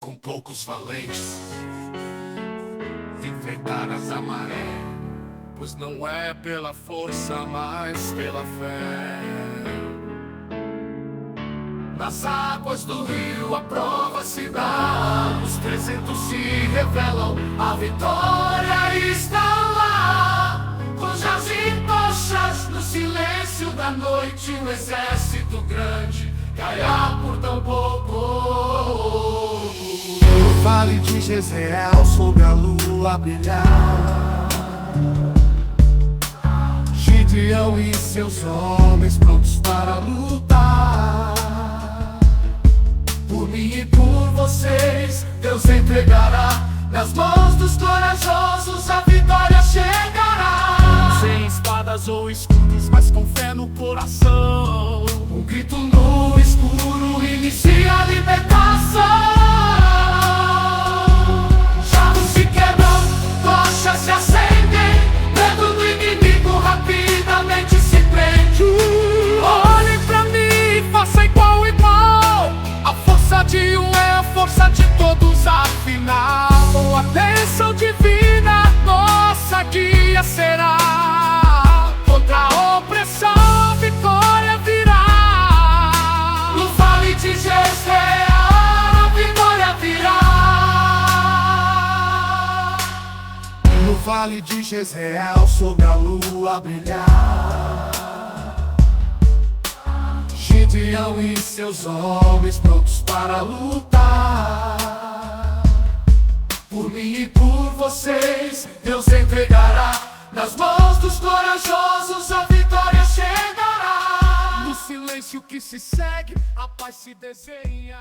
Com poucos valentes enfrentar essa maré, pois não é pela força, mas pela fé. Nas águas do rio a prova se dá, os 300 se revelam, a vitória está lá. Com jazz e tochas no silêncio da noite, um exército grande cairá por tão pouco. No vale de Jezreel, sob a lua brilhar, Gideão e seus homens prontos para lutar. Por mim e por vocês, Deus entregará. Nas mãos dos corajosos a vitória chegará. Sem espadas ou escudos, mas com fé no coração. Um grito no escuro inicia a libertação. Chavos se quebram, tochas se acendem, medo do inimigo rapidamente se prende. Olhem pra mim, faça igual. A força de um é a força de todos, afinal a bênção divina nossa guia será. Contra a opressão a vitória virá. No vale de Jezreel a vitória virá. No vale de Jezreel, sob a lua brilhar, Gideão e seus homens prontos para lutar. Por mim e por vocês, Deus entregará. Nas mãos dos corajosos a vitória chegará. No silêncio que se segue, a paz se desenha.